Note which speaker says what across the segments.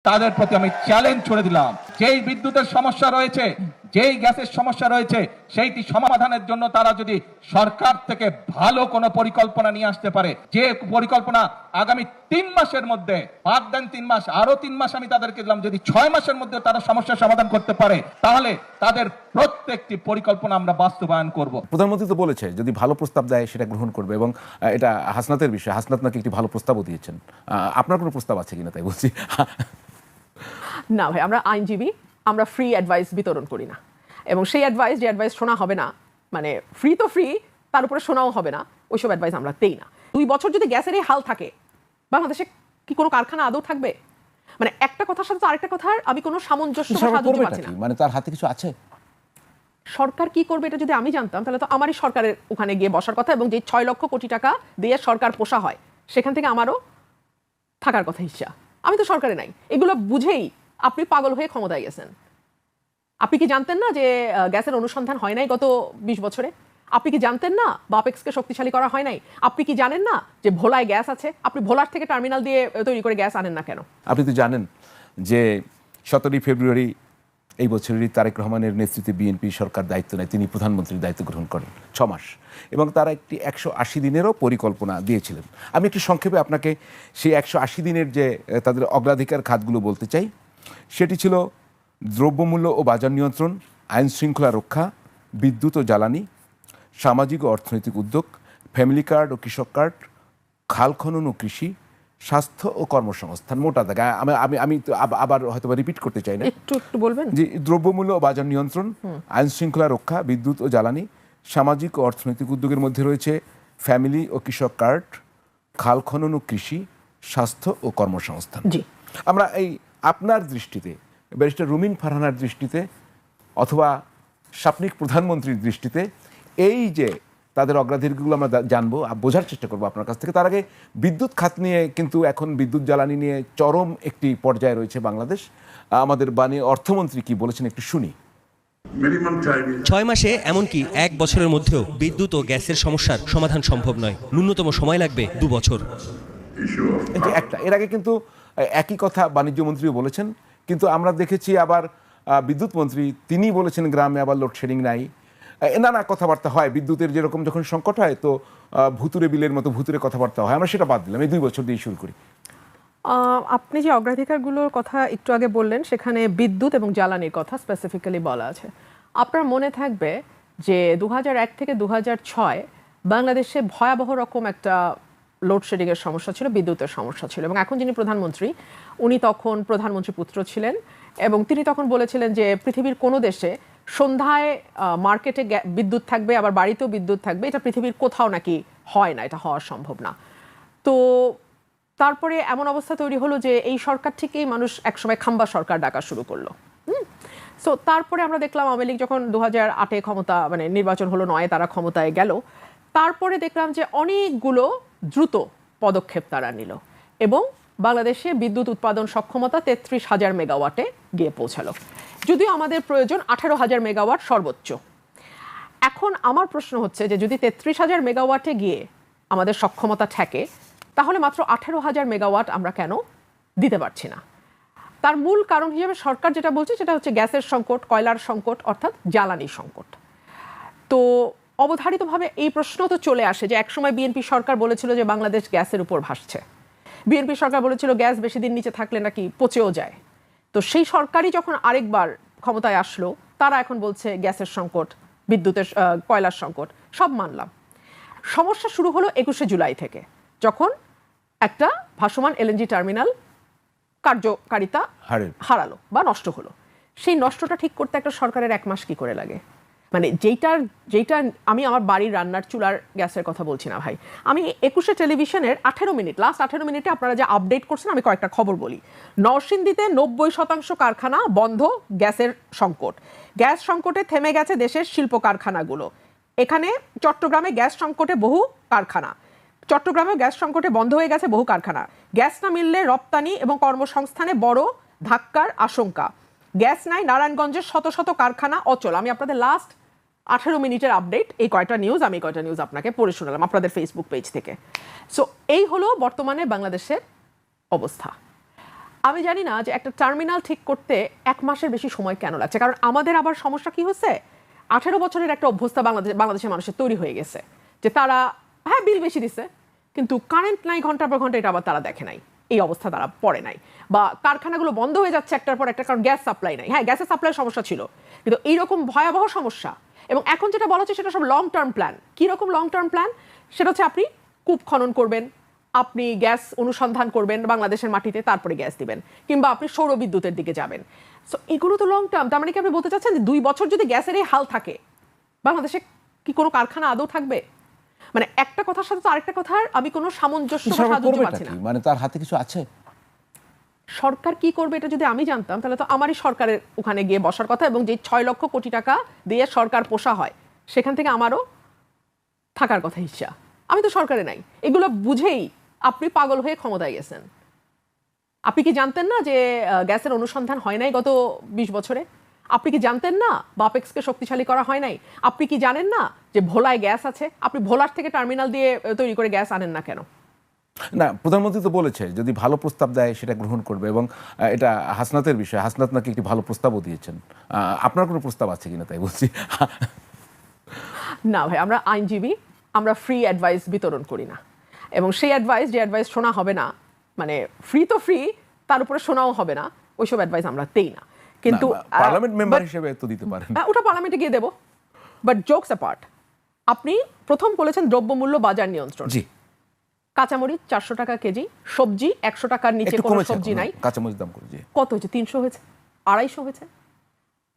Speaker 1: তাদের প্রতি আমি চ্যালেঞ্জ ছুড়ে দিলাম। যেই বিদ্যুতের সমস্যা রয়েছে, যেই গ্যাসের সমস্যা রয়েছে, সেইটি সমাধানের জন্য তারা যদি সরকার থেকে ভালো কোনো পরিকল্পনা নিয়ে আসতে পারে, যে পরিকল্পনা আগামী 3 মাসের মধ্যে, বাদ দেন 3 মাস, আরো 3 মাস আমি তাদেরকে দিলাম, যদি 6 মাসের মধ্যে তারা সমস্যার সমাধান করতে পারে, তাহলে তাদের প্রত্যেকটি পরিকল্পনা আমরা বাস্তবায়ন করব।
Speaker 2: প্রধানমন্ত্রী তো বলেছে যদি ভালো প্রস্তাব দেয় সেটা গ্রহণ করবে, এবং এটা হাসনাতের বিষয়। হাসনাত নাকি একটি ভালো প্রস্তাবও দিয়েছেন। আপনার কোনো প্রস্তাব আছে কিনা তাই বলছি।
Speaker 3: না ভাই, আমরা আইনজীবী, আমরা ফ্রি অ্যাডভাইস বিতরণ করি না। এবং সেই অ্যাডভাইস, যে অ্যাডভাইস শোনা হবে না, মানে ফ্রি তো ফ্রি, তার উপরে শোনাও হবে না, ওইসব অ্যাডভাইস আমরা দেই না। 2 বছর যদি গ্যাসের এই হাল থাকে, বাংলাদেশে কি কোনো কারখানা আদৌ থাকবে? মানে একটা কথার সাথে আরেকটা কথার আমি কোনো সামঞ্জস্য সাধুতে পাচ্ছি না।
Speaker 2: মানে তার হাতে কিছু আছে?
Speaker 3: সরকার কি করবে এটা যদি আমি জানতাম, তাহলে তো আমারই সরকারের ওখানে গিয়ে বসার কথা, এবং যে 6 লক্ষ কোটি টাকা দিয়ে সরকার পোষা হয় সেখান থেকে আমারও থাকার কথা হিসা। আমি তো সরকারে নাই। এগুলো বুঝেই আপনি পাগল হয়ে ক্ষমতায় গেছেন। আপনি কি জানতেন না যে গ্যাসের অনুসন্ধান হয় নাই গত 20 বছরে? আপনি কি জানতেন না বাপেক্সকে শক্তিশালী করা হয় নাই? আপনি কি জানেন না যে ভোলায় গ্যাস আছে? আপনি ভোলার থেকে টার্মিনাল দিয়ে তৈরি করে গ্যাস আনেন না কেন?
Speaker 2: আপনি তো জানেন যে 17 ফেব্রুয়ারি এই বছরেরই তারেক রহমানের নেতৃত্বে বিএনপি সরকার দায়িত্ব নেয়, তিনি প্রধানমন্ত্রীর দায়িত্ব গ্রহণ করেন 6 মাস, এবং তারা একটি 180 দিনেরও পরিকল্পনা দিয়েছিলেন। আমি একটু সংক্ষেপে আপনাকে সেই 180 দিনের যে তাদের অগ্রাধিকার খাতগুলো বলতে চাই। সেটি ছিল দ্রব্যমূল্য ও বাজার নিয়ন্ত্রণ, আইন শৃঙ্খলা রক্ষা, বিদ্যুৎ ও জ্বালানি, সামাজিক ও অর্থনৈতিক উদ্যোগ, ফ্যামিলি কার্ড ও কৃষক কার্ড, খাল খনন ও কৃষি, স্বাস্থ্য ও কর্মসংস্থান। মোটা দাগে আমি আবার হয়তো রিপিট করতে চাই না,
Speaker 3: একটু বলবেন।
Speaker 2: যে দ্রব্যমূল্য ও বাজার নিয়ন্ত্রণ, আইন শৃঙ্খলা রক্ষা, বিদ্যুৎ ও জ্বালানি, সামাজিক ও অর্থনৈতিক উদ্যোগের মধ্যে রয়েছে ফ্যামিলি ও কৃষক কার্ড, খাল খনন ও কৃষি, স্বাস্থ্য ও কর্মসংস্থান।
Speaker 3: জি,
Speaker 2: আমরা এই আপনার দৃষ্টিতে, ব্যারিস্টার রুমিন ফারহানার দৃষ্টিতে, অথবা সাপনিক প্রধানমন্ত্রীর দৃষ্টিতে, এই যে তাদের অগ্রাধিকারগুলো আমরা জানবো, বোঝার চেষ্টা করবো আপনার কাছ থেকে। তার আগে বিদ্যুৎ খাত নিয়ে কিন্তু এখন বিদ্যুৎ জ্বালানি নিয়ে চরম একটি পর্যায়ে রয়েছে বাংলাদেশ। আমাদের বাণী অর্থমন্ত্রী কি বলেছেন একটু শুনি।
Speaker 4: 6 মাসে এমনকি 1 বছরের মধ্যেও বিদ্যুৎ ও গ্যাসের সমস্যার সমাধান সম্ভব নয়। ন্যূনতম সময় লাগবে 2 বছর।
Speaker 2: একটা এর আগে কিন্তু একই কথা বাণিজ্য মন্ত্রীও বলেছেন, কিন্তু আমরা দেখেছি আবার বিদ্যুৎ মন্ত্রী তিনি বলেছেন গ্রামে আবার লোডশেডিং নাই। নানা কথাবার্তা হয়, বিদ্যুতের যেরকম যখন সংকট হয় তো ভুতুরে বিলের মতো ভুতুরে কথাবার্তা হয়। আমরা সেটা বাদ দিলাম, এই 2 বছর দিয়ে শুরু করি।
Speaker 3: আপনি যে অগ্রাধিকারগুলোর কথা একটু আগে বললেন, সেখানে বিদ্যুৎ এবং জ্বালানির কথা স্পেসিফিক্যালি বলা আছে। আপনার মনে থাকবে যে 2001 থেকে 2006 বাংলাদেশে ভয়াবহ রকম একটা লোডশেডিংয়ের সমস্যা ছিল, বিদ্যুতের সমস্যা ছিল। এবং এখন যিনি প্রধানমন্ত্রী, উনি তখন প্রধানমন্ত্রী পুত্র ছিলেন, এবং তিনি তখন বলেছিলেন যে পৃথিবীর কোনো দেশে সন্ধ্যায় মার্কেটে বিদ্যুৎ থাকবে, আবার বাড়িতেও বিদ্যুৎ থাকবে, এটা পৃথিবীর কোথাও নাকি হয় না, এটা হওয়া সম্ভব না। তো তারপরে এমন অবস্থা তৈরি হলো যে এই সরকার থেকেই মানুষ একসময় খাম্বা সরকার ডাকা শুরু করলো। সো তারপরে আমরা দেখলাম আওয়ামী লীগ যখন 2008 ক্ষমতা, মানে নির্বাচন হলো 9, তারা ক্ষমতায় গেল, তারপরে দেখলাম যে অনেকগুলো দ্রুত পদক্ষেপ তারা নিল, এবং বাংলাদেশে বিদ্যুৎ উৎপাদন সক্ষমতা 33,000 মেগাওয়াটে গিয়ে পৌঁছালো, যদিও আমাদের প্রয়োজন 18,000 মেগাওয়াট সর্বোচ্চ। এখন আমার প্রশ্ন হচ্ছে যে যদি 33,000 মেগাওয়াটে গিয়ে আমাদের সক্ষমতা ঠেকে, তাহলে মাত্র 18,000 মেগাওয়াট আমরা কেন দিতে পারছি না? তার মূল কারণ হিসেবে সরকার যেটা বলছে সেটা হচ্ছে গ্যাসের সংকট, কয়লার সংকট, অর্থাৎ জ্বালানির সংকট। তো অবধারিতভাবে এই প্রশ্ন তো চলে আসে যে একসময় বিএনপি সরকার বলেছিল যে বাংলাদেশ গ্যাসের উপর ভাসছে। বিএনপি সরকার বলেছিল গ্যাস বেশি দিন নিচে থাকলে নাকি পচেও যায়। তো সেই সরকারই যখন আরেকবার ক্ষমতায় আসলো, তারা এখন বলছে গ্যাসের সংকট, বিদ্যুতের, কয়লার সংকট, সব মানলাম। সমস্যা শুরু হলো 21শে জুলাই থেকে, যখন একটা ভাসমান এলএনজি টার্মিনাল কার্যকারিতা হারালো বা নষ্ট হলো। সেই নষ্টটা ঠিক করতে একটা সরকারের 1 মাস কি করে লাগে? মানে যেটা আমি আমার বাড়ির রান্নার চুলার গ্যাসের কথা বলছি না ভাই, আমি 21শে টেলিভিশনের 18 মিনিট, লাস্ট 18 মিনিটে আপনারা যে আপডেট করছেন, আমি কয়েকটা খবর বলি। নরসিংদীতে 90% কারখানা বন্ধ, গ্যাসের সংকট। গ্যাস সংকটে থেমে গেছে দেশের শিল্প কারখানাগুলো। এখানে চট্টগ্রামে গ্যাস সংকটে বহু কারখানা, চট্টগ্রামেও গ্যাস সংকটে বন্ধ হয়ে গেছে বহু কারখানা। গ্যাস না মিললে রপ্তানি এবং কর্মসংস্থানে বড় ধাক্কার আশঙ্কা। গ্যাস নাই নারায়ণগঞ্জের শত শত কারখানা অচল। আমি আপনাদের লাস্ট 18 মিনিটের আপডেট, এই কয়টা নিউজ আপনাকে পড়ে শোনালাম আপনাদের ফেসবুক পেজ থেকে। সো এই হলো বর্তমানে বাংলাদেশের অবস্থা। আমি জানি না যে একটা টার্মিনাল ঠিক করতে 1 মাসের বেশি সময় কেন লাগছে, কারণ আমাদের আবার সমস্যা কি হচ্ছে, 18 বছরের একটা অভ্যস্ত বাংলাদেশের মানুষের তৈরি হয়ে গেছে যে তারা হ্যাঁ বিল বেশি দিচ্ছে কিন্তু কারেন্ট নাই ঘন্টার পর ঘন্টা, এটা আবার তারা দেখে নাই, এই অবস্থা তারা পড়ে নাই, বা কারখানাগুলো বন্ধ হয়ে যাচ্ছে একটার পর একটা কারণ গ্যাস সাপ্লাই নাই। হ্যাঁ, গ্যাসের সাপ্লাইয়ের সমস্যা ছিল, কিন্তু এইরকম ভয়াবহ সমস্যা। এবং এখন যেটা বলা হচ্ছে সেটা সব লং টার্ম প্ল্যান। কীরকম লং টার্ম প্ল্যান? সেটা হচ্ছে আপনি কূপ খনন করবেন, আপনি গ্যাস অনুসন্ধান করবেন বাংলাদেশের মাটিতে, তারপরে গ্যাস দিবেন, কিংবা আপনি সৌর বিদ্যুতের দিকে যাবেন। সো এগুলো তো লং টার্ম। তার মানে কি আপনি বলতে চাচ্ছেন যে 2 বছর যদি গ্যাসের এই হাল থাকে, বাংলাদেশে কি কোনো কারখানা আদৌ থাকবে? মানে একটা কথার সাথে তো আরেকটা কথার আমি কোনো সামঞ্জস্য বা সাদুর্য পাচ্ছি না।
Speaker 2: মানে তার হাতে কিছু আছে?
Speaker 3: সরকার কি করবে এটা যদি আমি জানতাম তাহলে তো আমারই সরকারের ওখানে গিয়ে বসার কথা, এবং যে 6 লক্ষ কোটি টাকা দিয়ে সরকার পোষা হয় সেখান থেকে আমারও থাকার কথা হিসা। আমি তো সরকারে নাই, এগুলো বুঝেই আপনি পাগল হয়ে ক্ষমতায় গেছেন। আপনি কি জানতেন না যে গ্যাসের অনুসন্ধান হয় নাই গত 20 বছরে? আপনি কি জানতেন না বাপেক্সকে শক্তিশালী করা হয় নাই? আপনি কি জানেন না যে ভোলায় গ্যাস আছে? আপনি ভোলার থেকে টার্মিনাল দিয়ে তৈরি করে গ্যাস আনেন না কেন?
Speaker 2: না, প্রধানমন্ত্রী তো বলেছে যদি ভালো প্রস্তাব দেয় সেটা গ্রহণ করবে, এবং এটা হাসনাতের বিষয়। হাসনাত নাকি একটি ভালো প্রস্তাবও দিয়েছেন। আপনার কোনো প্রস্তাব আছে কিনা তাই বলছি।
Speaker 3: না ভাই, আমরা আইনজীবী, আমরা ফ্রি অ্যাডভাইস বিতরণ করি না, এবং সেই অ্যাডভাইস যে অ্যাডভাইস শোনা হবে না, মানে ফ্রি তো ফ্রি, তার উপরে শোনাও হবে না, ওইসব অ্যাডভাইস আমরা দেই না। কিন্তু
Speaker 2: পার্লামেন্ট মেম্বার হিসেবে তো দিতে পারেন।
Speaker 3: ওটা পার্লামেন্টে গিয়ে দেবো। বাট জোকস অ্যাপার্ট, আপনি প্রথম বলেছেন দ্রব্যমূল্য বাজার নিয়ন্ত্রণ।
Speaker 2: জি,
Speaker 3: কাঁচামরিচ 400 টাকা কেজি, সবজি 100 টাকার নিচে
Speaker 2: একটু
Speaker 3: কোনো
Speaker 2: কমেছে
Speaker 3: সবজি
Speaker 2: এখন,
Speaker 3: নাই।
Speaker 2: কাঁচামরিচ দাম করেছে।
Speaker 3: কত হয়েছে? 300 হয়েছে, 250 হয়েছে।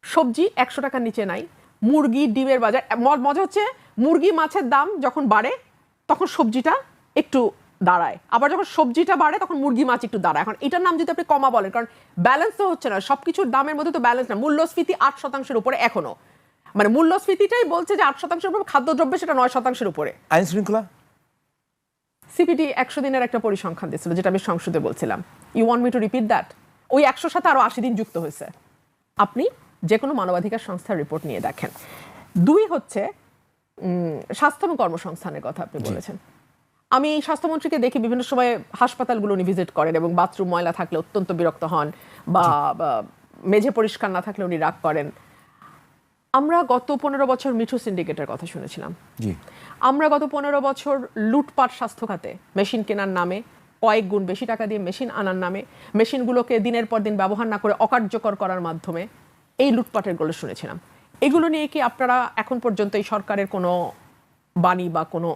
Speaker 3: সবজি 100 টাকার নিচে নাই। মুরগি ডিমের বাজার, মজা হচ্ছে মুরগি মাছের দাম যখন বাড়ে তখন সবজিটা একটু দাঁড়ায়, আবার যখন সবজিটা বাড়ে তখন মুরগি মাছ একটু দাঁড়ায়। এখন এটার নাম যদি আপনি কমা বলেন, কারণ ব্যালেন্স তো হচ্ছে না, সবকিছুর দামের মধ্যে তো ব্যালেন্স না। মূল্যস্ফীতি 8% উপরে এখনো, মানে মূল্যস্ফীতিটাই বলছে যে 8% উপরে, খাদ্যদ্রব্য সেটা 9% উপরে।
Speaker 2: আইন শৃঙ্খলা
Speaker 3: সিপিডি 100 দিনের একটা পরিসংখ্যান দিয়েছিল, যেটা আমি সংসদে বলছিলাম। You want me to repeat that? ওই 100 সাথে আরো 80 দিন যুক্ত হয়েছে। আপনি যে কোনো মানবাধিকার সংস্থার রিপোর্ট নিয়ে দেখেন। 2 হচ্ছে স্বাস্থ্য এবং কর্মসংস্থানের কথা আপনি বলেছেন। আমি স্বাস্থ্যমন্ত্রীকে দেখি বিভিন্ন সময় হাসপাতালগুলো উনি ভিজিট করেন, এবং বাথরুম ময়লা থাকলে অত্যন্ত বিরক্ত হন, বা মেঝে পরিষ্কার না থাকলে উনি রাগ করেন। আমরা গত 15 বছর মিঠু সিন্ডিকেটের কথা শুনেছিলাম।
Speaker 2: জি,
Speaker 3: আমরা গত 15 বছর লুটপাট স্বাস্থ্য খাতে, মেশিন কেনার নামে, কয়েক গুণ বেশি টাকা দিয়ে মেশিন আনার নামে, মেশিনগুলোকে দিনের পর দিন ব্যবহার না করে অকার্যকর করার মাধ্যমে এই লুটপাটের গুলো শুনেছিলাম। এগুলো নিয়ে কি আপনারা এখন পর্যন্ত এই সরকারের কোনো বাণী বা কোনো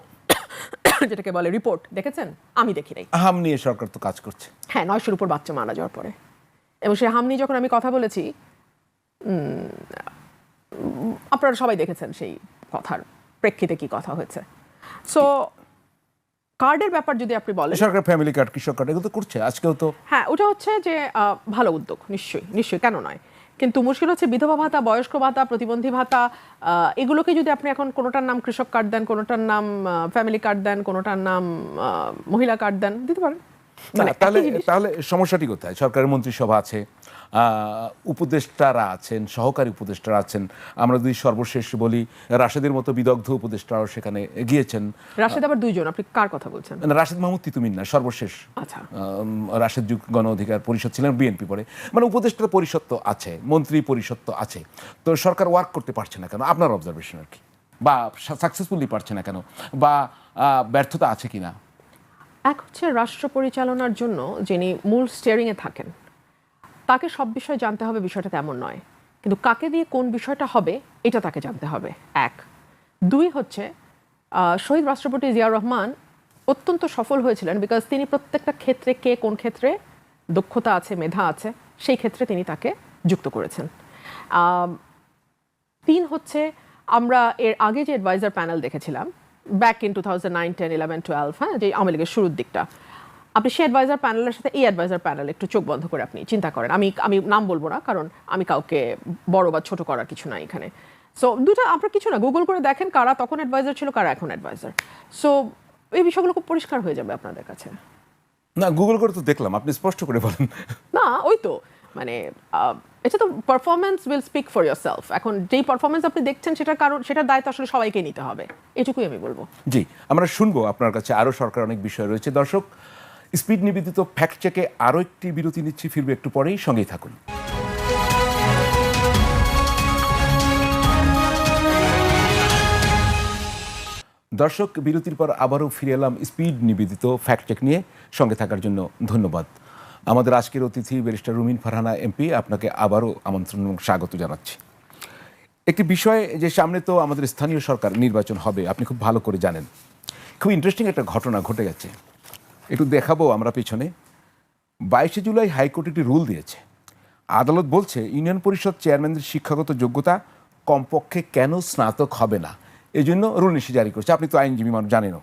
Speaker 3: যেটাকে বলে রিপোর্ট দেখেছেন? আমি দেখি নাই।
Speaker 2: হাম নিয়ে সরকার তো কাজ করছে।
Speaker 3: হ্যাঁ, 900-র উপর বাচ্চা মারা যাওয়ার পরে, এবং সেই হাম নিয়ে যখন আমি কথা বলেছি, আপনারা সবাই দেখেছেন সেই কথার প্রেক্ষিতে কি কথা হয়েছে। সো কার্ডের ব্যাপার যদি আপনি বলেন,
Speaker 2: সরকার ফ্যামিলি কার্ড, কৃষক কার্ড এগুলো তো করছে আজকেও তো।
Speaker 3: হ্যাঁ, ওটা হচ্ছে যে ভালো উদ্যোগ, নিশ্চয়ই, কেন নয়। কিন্তু মুশকিল হচ্ছে বিধবা ভাতা, বয়স্ক ভাতা, প্রতিবন্ধী ভাতা, এগুলোকে যদি আপনি এখন কোনোটার নাম কৃষক কার্ড দেন, কোনোটার নাম ফ্যামিলি কার্ড দেন, কোনোটার নাম মহিলা কার্ড দেন, দিতে পারেন। মানে
Speaker 2: তাহলে সমস্যাটি কোথায়? সরকারের মন্ত্রিসভা আছে, উপদেষ্টারা আছেন, সহকারী উপদেষ্টারা আছেন। আমরা যদি সর্বশেষ বলি, রাশেদের মতো বিদগ্ধ উপদেষ্টারাও সেখানে গিয়েছেন।
Speaker 3: রাশেদ আবার 2 জন, আপনি কার কথা বলছেন?
Speaker 2: রাশেদ মাহমুদ তিতুমির না, সর্বশেষ।
Speaker 3: আচ্ছা,
Speaker 2: রাশেদ যুগ গণ অধিকার পরিষদ ছিলেন বিএনপি পরে। মানে উপদেষ্টা পরিষদ তো আছে, মন্ত্রী পরিষদ তো আছে, তো সরকার ওয়ার্ক করতে পারছে না কেন? আপনার অবজারভেশন আর কি, বা সাকসেসফুলি পারছে না কেন, বা ব্যর্থতা আছে কিনা?
Speaker 3: এক হচ্ছে রাষ্ট্র পরিচালনার জন্য যিনি মূল স্টিয়ারিংয়ে থাকেন, তাকে সব বিষয় জানতে হবে, বিষয়টা তেমন নয়, কিন্তু কাকে দিয়ে কোন বিষয়টা হবে এটা তাকে জানতে হবে। 1, 2 হচ্ছে শহীদ রাষ্ট্রপতি জিয়াউর রহমান অত্যন্ত সফল হয়েছিলেন বিকজ তিনি প্রত্যেকটা ক্ষেত্রে কে কোন ক্ষেত্রে দক্ষতা আছে, মেধা আছে, সেই ক্ষেত্রে তিনি তাকে যুক্ত করেছেন। 3 হচ্ছে আমরা এর আগে যে অ্যাডভাইজার প্যানেল দেখেছিলাম ব্যাক ইন 2009, 10, 11, 12, হ্যাঁ, যে আওয়ামী লীগের শুরুর দিকটা, আপনি সেই অ্যাডভাইজার প্যানেলের সাথে এই অ্যাডভাইজার প্যানেল একটু চোখ বন্ধ করে আপনি চিন্তা করেন। আমি নাম বলবো না, কারণ আমি কাউকে বড় বা ছোট করার কিছু না এখানে। সো দুটো আপনার কিছু না, গুগল করে দেখেন কারা তখন অ্যাডভাইজার ছিল, কারা এখন অ্যাডভাইজার। সো এই বিষয়গুলো খুব পরিষ্কার হয়ে যাবে আপনাদের কাছে।
Speaker 2: না, গুগল করে তো দেখলাম, আপনি স্পষ্ট করে বলেন।
Speaker 3: না, ওই তো মানে এটা তো performance will speak for yourself. এখন যেই পারফরমেন্স আপনি দেখছেন সেটার কারণ, সেটার দায়িত্ব আসলে সবাইকে নিতে হবে, এটুকুই আমি বলবো।
Speaker 2: জি, আমরা শুনবো আপনার কাছে আরো সরকার অনেক বিষয় রয়েছে। দর্শক, স্পিড নিবেদিত ফ্যাক্ট চেকে আরও একটি বিরতি নিচ্ছি, ফিরবে একটু পরেই, সঙ্গেই থাকুন। দর্শক, বিরতির পর আবারও ফিরে এলাম স্পিড নিবেদিত ফ্যাক্ট চেক নিয়ে। সঙ্গে থাকার জন্য ধন্যবাদ। আমাদের আজকের অতিথি ব্যারিস্টার রুমিন ফারহানা এমপি, আপনাকে আবারও আমন্ত্রণ এবং স্বাগত জানাচ্ছি। একটি বিষয় যে সামনে তো আমাদের স্থানীয় সরকার নির্বাচন হবে, আপনি খুব ভালো করে জানেন। খুব ইন্টারেস্টিং একটা ঘটনা ঘটে গেছে, একটু দেখাবো আমরা পিছনে। 22শে জুলাই হাইকোর্ট একটি রুল দিয়েছে। আদালত বলছে ইউনিয়ন পরিষদ চেয়ারম্যানদের শিক্ষাগত যোগ্যতা কমপক্ষে কেন স্নাতক হবে না, এই জন্য রুল নিষেধ জারি করেছে। আপনি তো আইনজীবী মানুষ, জানেনও।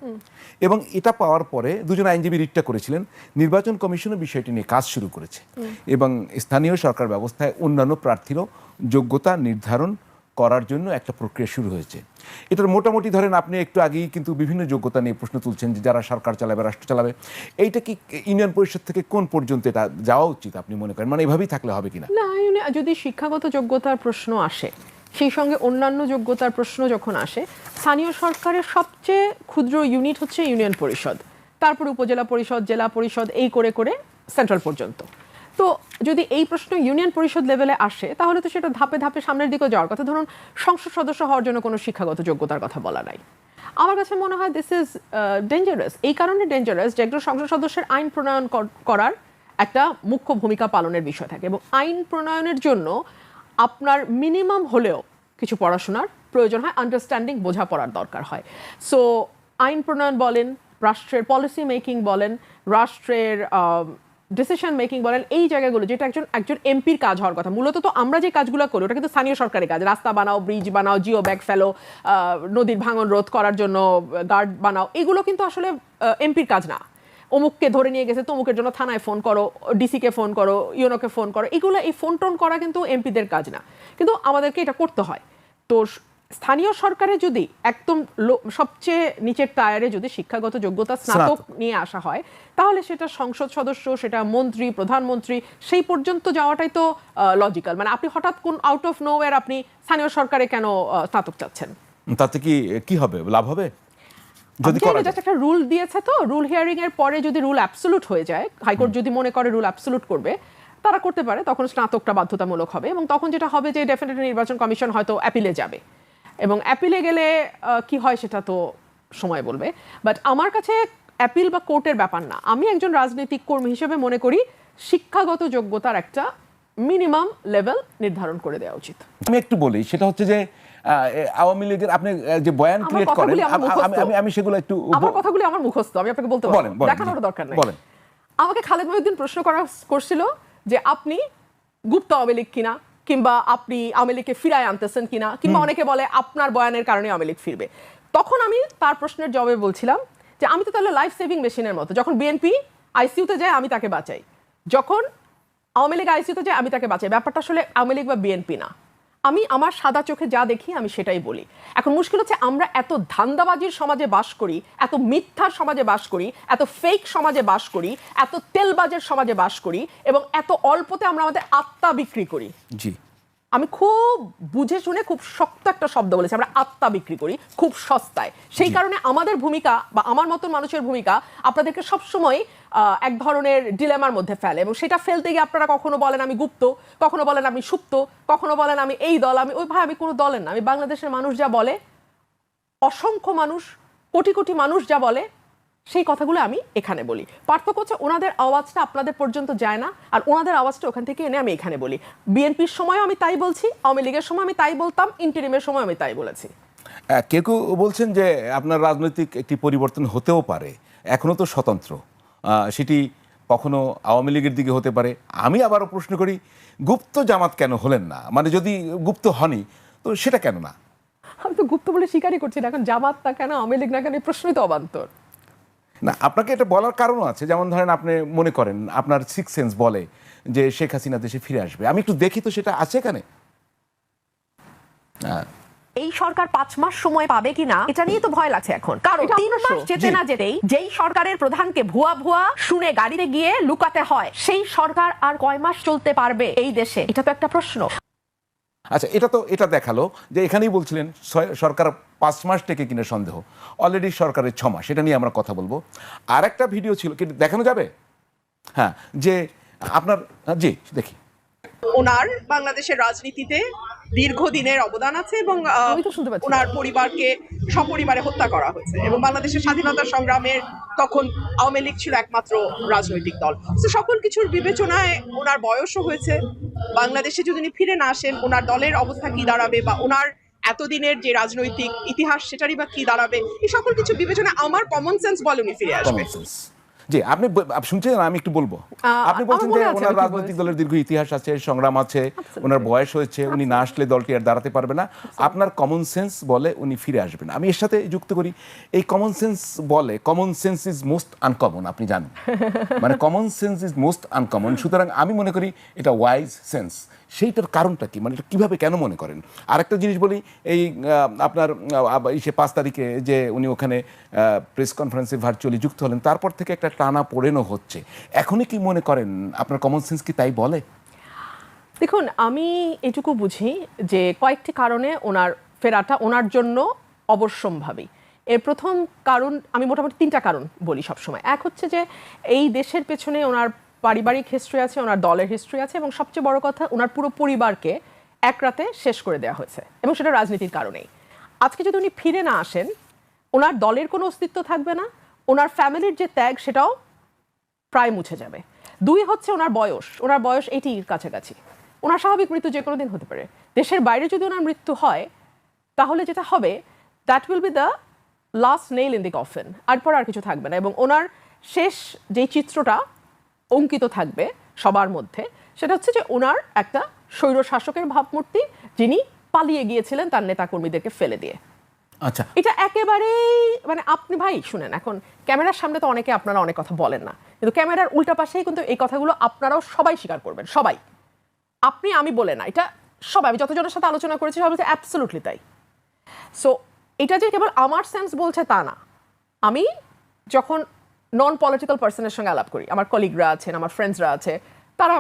Speaker 2: এবং এটা পাওয়ার পরে দুজন আইনজীবী রিটটা করেছিলেন, নির্বাচন কমিশনও বিষয়টি নিয়ে কাজ শুরু করেছে এবং স্থানীয় সরকার ব্যবস্থায় অন্যান্য প্রার্থীরও যোগ্যতা নির্ধারণ করার জন্য একটা প্রক্রিয়া শুরু হয়েছে। এটার মোটামুটি ধরেন আপনি একটু আগেই কিন্তু বিভিন্ন যোগ্যতা নিয়ে প্রশ্ন তুলছেন যে যারা সরকার চালাবে, রাষ্ট্র চালাবে, এইটা কি ইউনিয়ন পরিষদ থেকে কোন পর্যন্ত এটা যাওয়া উচিত আপনি মনে করেন? মানে এভাবেই থাকলে হবে কিনা?
Speaker 3: না, যদি শিক্ষাগত যোগ্যতার প্রশ্ন আসে, সেই সঙ্গে অন্যান্য যোগ্যতার প্রশ্ন যখন আসে, স্থানীয় সরকারের সবচেয়ে ক্ষুদ্র ইউনিট হচ্ছে ইউনিয়ন পরিষদ, তারপরে উপজেলা পরিষদ, জেলা পরিষদ, এই করে করে সেন্ট্রাল পর্যন্ত। তো যদি এই প্রশ্ন ইউনিয়ন পরিষদ লেভেলে আসে, তাহলে তো সেটা ধাপে ধাপে সামনের দিকে যাওয়ার কথা। ধরুন, সংসদ সদস্য হওয়ার জন্য কোনো শিক্ষাগত যোগ্যতার কথা বলা নাই। আমার কাছে মনে হয় দিস ইজ ডেঞ্জারাস। এই কারণে ডেঞ্জারাস যে একজন সংসদ সদস্যের আইন প্রণয়ন করার একটা মুখ্য ভূমিকা পালনের বিষয় থাকে, এবং আইন প্রণয়নের জন্য আপনার মিনিমাম হলেও কিছু পড়াশোনার প্রয়োজন হয়, আন্ডারস্ট্যান্ডিং, বোঝাপড়ার দরকার হয়। সো আইন প্রণয়ন বলেন, রাষ্ট্রের পলিসি মেকিং বলেন, রাষ্ট্রের ডিসিশন মেকিং বলেন, এই জায়গাগুলো যেটা একজন এমপির কাজ হওয়ার কথা। মূলত তো আমরা যে কাজগুলো করি ওটা কিন্তু স্থানীয় সরকারের কাজ। রাস্তা বানাও, ব্রিজ বানাও, জিও ব্যাগ ফেলো, নদীর ভাঙন রোধ করার জন্য গার্ড বানাও, এগুলো কিন্তু আসলে এমপির কাজ না। অমুককে ধরে নিয়ে গেছে, তমুকের জন্য থানায় ফোন করো, ডিসিকে ফোন করো, ইউনোকে ফোন করো, এগুলো, এই ফোন টোন করা কিন্তু এমপিদের কাজ না, কিন্তু আমাদেরকে এটা করতে হয়। তো স্থানীয় সরকারে যদি একদম সবচেয়ে নিচের টায়ারে যদি শিক্ষাগত যোগ্যতা স্নাতক নিয়ে আসা হয়, তাহলে সেটা সংসদ সদস্য, সেটা মন্ত্রী, প্রধানমন্ত্রী, সেই পর্যন্ত যাওয়াটাই তো লজিক্যাল। মানে আপনি হঠাৎ কোন আউট অফ নোওয়্যার আপনি স্থানীয় সরকারে কেন স্নাতক চাচ্ছেন?
Speaker 2: তাতে কি হবে, লাভ হবে? যদি
Speaker 3: একটা রুল দিয়েছে, তো রুল হিয়ারিং এর পরে যদি রুল অ্যাবসলিউট হয়ে যায়, হাইকোর্ট যদি মনে করে রুল অ্যাবসলিউট করবে, তারা করতে পারে, তখন স্নাতকটা বাধ্যতামূলক হবে। এবং তখন যেটা হবে যে ডেফিনেটলি নির্বাচন কমিশন হয়তো অ্যাপিলে যাবে, এবং অ্যাপিলে গেলে কি হয় সেটা তো সময় বলবে। বাট আমার কাছে অ্যাপিল বা কোর্টের ব্যাপার না। আমি একজন রাজনৈতিক কর্মী হিসেবে মনে করি শিক্ষাগত যোগ্যতার একটা মিনিমাম লেভেল নির্ধারণ করে দেওয়া উচিত।
Speaker 2: আমি একটু বলি, সেটা হচ্ছে যে আওয়ামী লীগের আপনি যে বয়ান ক্রিয়েট করেন, আমি সেগুলো একটু,
Speaker 3: আমার কথাগুলি আমার মুখস্থ, আমি আপনাকে বলতে পারি, দেখানোর দরকার নেই।
Speaker 2: বলেন।
Speaker 3: আমাকে খালেদ মহিউদ্দিন প্রশ্ন করছিল যে আপনি গুপ্ত আওয়ামী লীগ কিনা, কিংবা আপনি আওয়ামী লীগকে ফিরায় আনতেছেন কিনা, কিংবা অনেকে বলে আপনার বয়ানের কারণে আওয়ামী লীগ ফিরবে। তখন আমি তার প্রশ্নের জবাবে বলছিলাম যে আমি তো তাহলে লাইফ সেভিং মেশিনের মতো, যখন বিএনপি আইসিইউতে যায় আমি তাকে বাঁচাই, যখন আওয়ামী লীগ আইসিইউতে যায় আমি তাকে বাঁচাই। ব্যাপারটা আসলে আওয়ামী লীগ বা বিএনপি না, আমি আমার সাদা চোখে যা দেখি আমি সেটাই বলি। এখন মুশকিল হচ্ছে আমরা এত ধান্দাবাজির সমাজে বাস করি, এত মিথ্যার সমাজে বাস করি, এত ফেক সমাজে বাস করি, এত তেলবাজের সমাজে বাস করি, এবং এত অল্পতে আমরা আমাদের আত্মা বিক্রি করি।
Speaker 2: জি,
Speaker 3: আমি খুব বুঝে শুনে খুব শক্ত একটা শব্দ বলেছি, আমরা আত্মা বিক্রি করি খুব সস্তায়। সেই কারণে আমাদের ভূমিকা বা আমার মতন মানুষের ভূমিকা আপনাদেরকে সবসময় এক ধরনের ডিলেমার মধ্যে ফেলে, এবং সেটা ফেলতে গিয়ে আপনারা কখনো বলেন আমি গুপ্ত, কখনো বলেন আমি সুপ্ত, কখনো বলেন আমি এই দল, আমি ওই। ভাই, আমি কোনো দলের না। আমি বাংলাদেশের মানুষ যা বলে, অসংখ্য মানুষ, কোটি কোটি মানুষ যা বলে, সেই কথাগুলো আমি এখানে বলি। পার্থক্য হচ্ছে ওনাদের আওয়াজটা আপনাদের পর্যন্ত যায় না, আর ওনাদের আওয়াজটা ওখান থেকে এনে আমি এখানে বলি। বিএনপির সময় আমি তাই বলছি, আওয়ামী লীগের সময় আমি তাই বলতাম, ইন্টারিমের সময় আমি তাই বলেছি।
Speaker 2: কেউ কেউ বলছেন যে আপনার রাজনৈতিক একটি পরিবর্তন হতেও পারে, এখনো তো স্বতন্ত্র, সেটি কখনো আওয়ামী লীগের দিকে হতে পারে। আমি আবারও প্রশ্ন করি, গুপ্ত জামাত কেন হলেন না? মানে যদি গুপ্ত হনই তো সেটা কেন না?
Speaker 3: আমি তো গুপ্ত বলে স্বীকারই করছি না। এখন জামাত না কেন, আওয়ামী লীগ না কেন, এই প্রশ্নই তো অবান্তর।
Speaker 2: না, আপনাকে এটা বলার কারণও আছে। যেমন ধরেন, আপনি মনে করেন আপনার সিক্স সেন্স বলে যে শেখ হাসিনা দেশে ফিরে আসবে। আমি একটু দেখি তো সেটা আছে এখানে।
Speaker 5: এই সরকার 5 মাস সময় পাবে কিনা এটা নিয়ে তো ভয় লাগছে এখন, কারণ 3 মাস যেতে না যেতেই যেই সরকারের প্রধানকে ভুয়া ভুয়া শুনে গাড়িতে গিয়ে লুকাতে হয়, সেই সরকার আর কয় মাস চলতে পারবে এই দেশে? এটা তো একটা প্রশ্ন।
Speaker 2: আচ্ছা, এটা দেখালো যে এখানেই বলছিলেন সরকার 5 মাস থেকে কিনা সন্দেহ, অলরেডি সরকারের 6 মাস। এটা নিয়ে আমরা কথা বলবো। আর একটা ভিডিও ছিল, কি দেখানো যাবে? হ্যাঁ, যে আপনার জি দেখি
Speaker 6: ওনার বাংলাদেশের রাজনীতিতে দীর্ঘদিনের অবদান আছে এবং
Speaker 3: আমি তো শুনতে পাচ্ছি।
Speaker 6: ওনার পরিবারকে সপরিবারে হত্যা করা হয়েছে এবং বাংলাদেশের স্বাধীনতা সংগ্রামের তখন আওয়ামী লীগ ছিল একমাত্র রাজনৈতিক দল। তো সকল কিছুর বিবেচনায় ওনার বয়সও হয়েছে। বাংলাদেশে যদি উনি ফিরে না আসেন, ওনার দলের অবস্থা কি দাঁড়াবে বা ওনার এতদিনের যে রাজনৈতিক ইতিহাস সেটারই বা কি দাঁড়াবে, এই সকল কিছু বিবেচনায় আমার কমন সেন্স বলে উনি ফিরে আসবে।
Speaker 2: Common sense. জি, আপনি শুনছেন, আমি একটু বলবো। আপনি বলছেন
Speaker 3: আমার
Speaker 2: যে
Speaker 3: মনে আছে
Speaker 2: ওনার
Speaker 3: আমি কি
Speaker 2: রাজনৈতিক
Speaker 3: বলেছি।
Speaker 2: দলের দীর্ঘ ইতিহাস আছে, সংগ্রাম আছে, ওনার বয়স হয়েছে, উনি না আসলে দলটি আর দাঁড়াতে পারবে না। আপনার কমন সেন্স বলে উনি ফিরে আসবেন। আমি এর সাথে যুক্ত করি, এই কমন সেন্স বলে common sense is most uncommon, আপনি জানেন, মানে common sense is most uncommon. সুতরাং আমি মনে করি এটা ওয়াইজ সেন্স। সেইটার কারণটা কি, মানে এটা কীভাবে কেন মনে করেন? আরেকটা জিনিস বলি, এই আপনার 5 তারিখে যে উনি ওখানে প্রেস কনফারেন্সে ভার্চুয়ালি যুক্ত হলেন, তারপর থেকে একটা টানা পোড়েনও হচ্ছে। এখনই কি মনে করেন আপনার কমন সেন্স কি তাই বলে?
Speaker 3: দেখুন, আমি এটুকু বুঝি যে কয়েকটি কারণে ওনার ফেরাটা ওনার জন্য অবশ্যম্ভাবী। এর প্রথম কারণ, আমি মোটামুটি 3টা কারণ বলি সবসময়। এক হচ্ছে যে এই দেশের পেছনে ওনার পারিবারিক হিস্ট্রি আছে, ওনার দলের হিস্ট্রি আছে, এবং সবচেয়ে বড় কথা ওনার পুরো পরিবারকে এক রাতে শেষ করে দেওয়া হয়েছে, এবং সেটা রাজনীতির কারণেই। আজকে যদি উনি ফিরে না আসেন, ওনার দলের কোনো অস্তিত্ব থাকবে না, ওনার ফ্যামিলির যে ত্যাগ সেটাও প্রায় মুছে যাবে। 2 হচ্ছে ওনার বয়স 80-র কাছাকাছি। ওনার স্বাভাবিক মৃত্যু যে কোনো দিন হতে পারে। দেশের বাইরে যদি ওনার মৃত্যু হয়, তাহলে যেটা হবে, that will be the last nail in the coffin. এরপর আর কিছু থাকবে না, এবং ওনার শেষ যেই চিত্রটা অঙ্কিত থাকবে সবার মধ্যে, সেটা হচ্ছে যে ওনার একটা স্বৈর শাসকের ভাবমূর্তি, যিনি পালিয়ে গিয়েছিলেন তার নেতাকর্মীদেরকে ফেলে দিয়ে।
Speaker 2: আচ্ছা,
Speaker 3: এটা একেবারেই, মানে আপনি ভাই শুনেন, এখন ক্যামেরার সামনে তো অনেকে আপনারা অনেক কথা বলেন না, কিন্তু ক্যামেরার উল্টা পাশেই কিন্তু এই কথাগুলো আপনারাও সবাই স্বীকার করবেন, সবাই। আপনি আমি বলে না, এটা সবাই, আমি যতজনের সাথে আলোচনা করেছি সবাই বলছে অ্যাবসলিউটলি তাই। সো এটা যে কেবল আমার সেন্স বলছে তা না। আমি যখন নন পলিটিক্যাল পার্সনের সঙ্গে আলাপ করি, আমার কলিগরা আছেন, আমার ফ্রেন্ডসরা আছে, তারা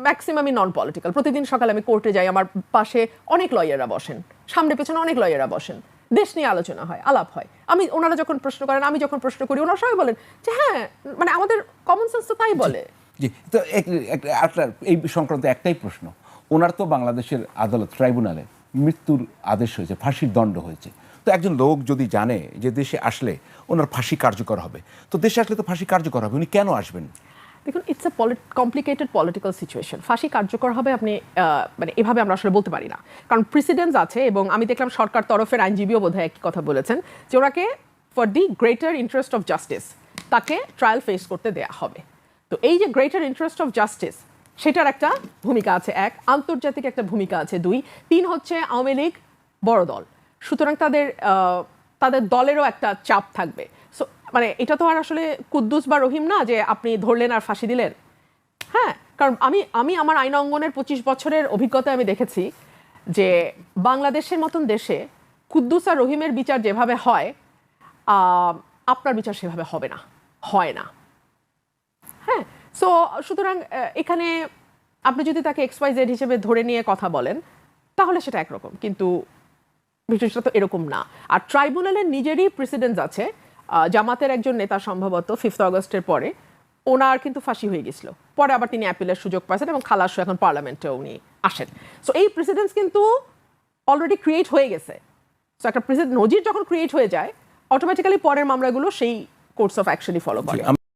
Speaker 3: ম্যাক্সিমামই নন পলিটিক্যাল। প্রতিদিন সকালে আমি কোর্টে যাই, আমার পাশে অনেক লয়াররা বসেন, সামনে পেছনে অনেক লয়াররা বসেন, দেশ নিয়ে আলোচনা হয়, আলাপ হয়। ওনারা যখন প্রশ্ন করেন, আমি যখন প্রশ্ন করি, ওনারা সবাই বলেন যে হ্যাঁ, মানে আমাদের কমন সেন্স তো তাই বলে।
Speaker 2: জি, তো একটা এই সংক্রান্ত একটাই প্রশ্ন। ওনার তো বাংলাদেশের আদালত, ট্রাইব্যুনালে মৃত্যুর আদেশ হয়েছে, ফাঁসির দণ্ড হয়েছে। তো একজন লোক যদি জানে যে দেশে আসলে ওনার ফাঁসি কার্যকর হবে, তো দেশে আসলে তো ফাঁসি কার্যকর হবে, উনি কেন আসবেন?
Speaker 3: দেখুন, it's a complicated political situation. ফাঁসি কার্যকর হবে আপনি মানে এভাবে আমরা আসলে বলতে পারি না, কারণ প্রেসিডেন্স আছে, এবং আমি দেখলাম সরকার তরফের আইনজীবীও বোধহয় একই কথা বলেছেন যে ওনাকে for the greater interest of justice তাকে ট্রায়াল ফেস করতে দেয়া হবে। তো এই যে গ্রেটার ইন্টারেস্ট অফ জাস্টিস, সেটার একটা ভূমিকা আছে, 1, আন্তর্জাতিক একটা ভূমিকা আছে, 2, 3 হচ্ছে আওয়ামী লীগ বড় দল, সুতরাং তাদের দলেরও একটা চাপ থাকবে। সো মানে এটা তো আর আসলে কুদ্দুস বা রহিম না যে আপনি ধরলেন আর ফাঁসি দিলেন। হ্যাঁ, কারণ আমি আমার আইন অঙ্গনের 25 বছরের অভিজ্ঞতায় আমি দেখেছি যে বাংলাদেশের মতন দেশে কুদ্দুস আর রহিমের বিচার যেভাবে হয়, আপনার বিচার সেভাবে হবে না, হয় না। হ্যাঁ, সো সুতরাং এখানে আপনি যদি তাকে XYZ হিসেবে ধরে নিয়ে কথা বলেন, তাহলে সেটা একরকম, কিন্তু বিষয়টা তো এরকম না। আর ট্রাইব্যুনালের নিজেরই প্রেসিডেন্স আছে। জামাতের একজন নেতা সম্ভবত 5 আগস্টের পরে ওনার কিন্তু ফাঁসি হয়ে গেছিল, পরে আবার তিনি অ্যাপিলের সুযোগ পাচ্ছেন, এবং খালাসও এখন পার্লামেন্টেও উনি আসেন। সো এই প্রেসিডেন্স কিন্তু অলরেডি ক্রিয়েট হয়ে গেছে। সো একটা নজির যখন ক্রিয়েট হয়ে যায়, অটোমেটিক্যালি পরের মামলাগুলো সেই কোর্স অফ অ্যাকশনই ফলো করে।